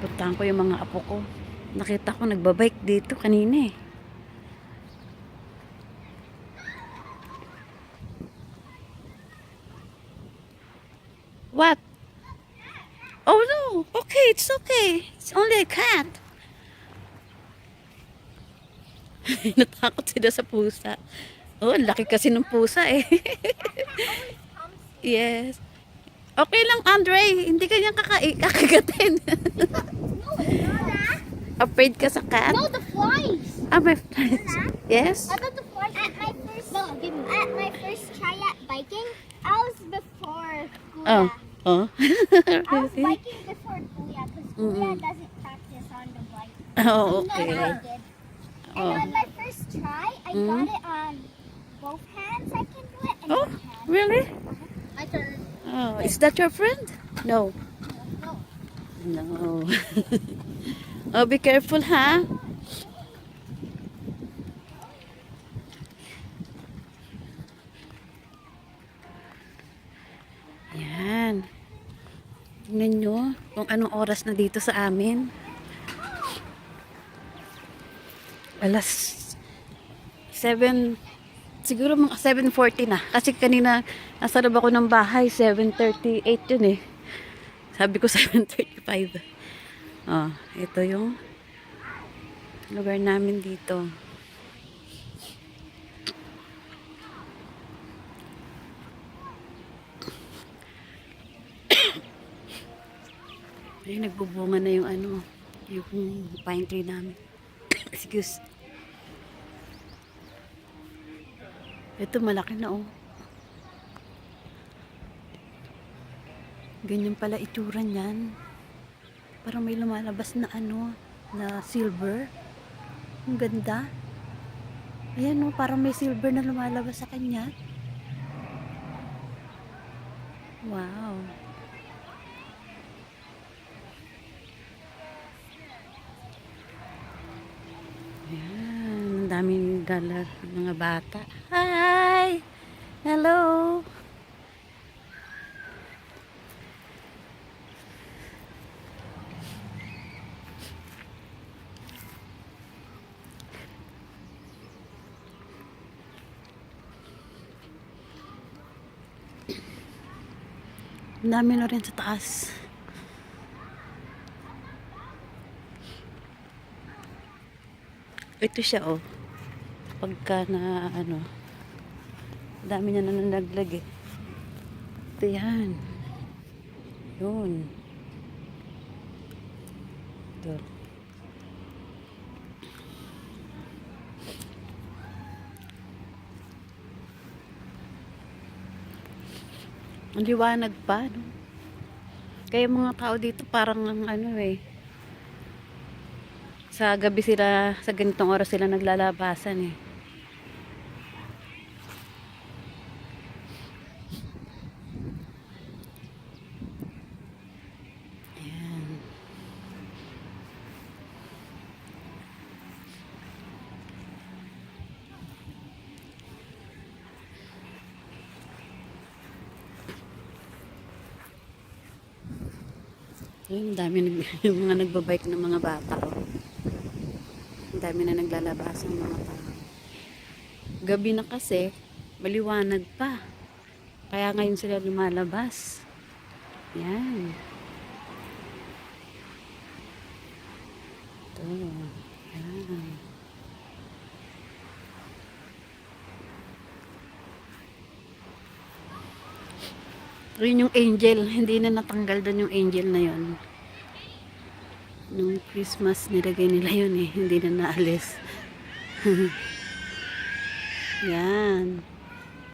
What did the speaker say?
Puntahan ko yung mga apo ko. Nakita ko nagbabike dito kanina eh. What? Oh no! Okay, it's okay. It's only a cat. Natakot sila sa pusa. Oh, ang laki kasi ng pusa eh. Yes. Okay lang, Andre. Hindi ka niya kakagatin. Afraid ka sa cat? No, the flies. Ah, my friends. Yes? I thought the flies at my first at my first try at biking. I was before Oh. Kuya. Oh. I was Really? biking before Kuya because Kuya doesn't practice on the bike. Oh, No, okay. I did. And Oh. on my first try, I got it on both hands. I can do it. And Oh, one hand. really? I turned. Oh, is that your friend? No. No. No. Oh, be careful, ha? Yan. Tingnan nyo kung anong oras na dito sa amin. Alas 7, siguro mga 7:40 na. Kasi kanina nasa loob ako ng bahay, 7:38 yun eh. Sabi ko 7:35. Oh, ito yung lugar namin dito. Ay, nagbubunga na yung ano, yung pine tree namin. Excuse. Ito malaki na oh. Ganyan pala itsura niyan. Parang may lumalabas na ano, na silver. Ang ganda. Ayan oh, parang may silver na lumalabas sa kanya. Wow. Ayan, ang daming dala ng mga bata. Hi! Hello! Ang dami na rin sa taas. Ito siya oh. Pagka na ano, dami niya na nalaglag eh. Ito yan. Yun. Ito. Ang liwanag pa, no? Kaya mga tao dito parang ano eh. Sa gabi sila, sa ganitong oras sila naglalabasan eh. Ayan. Ayun, dami yung mga nagbabike ng mga bata. Oh. Ang dami na naglalabas ng mga tao. Gabi na kasi, maliwanag pa. Kaya ngayon sila lumalabas. Yan. Ito. Yan. Yun yung angel. Hindi na natanggal doon yung angel na yun. Nung Christmas, nilagay nila yun eh. Hindi na naalis. Yan.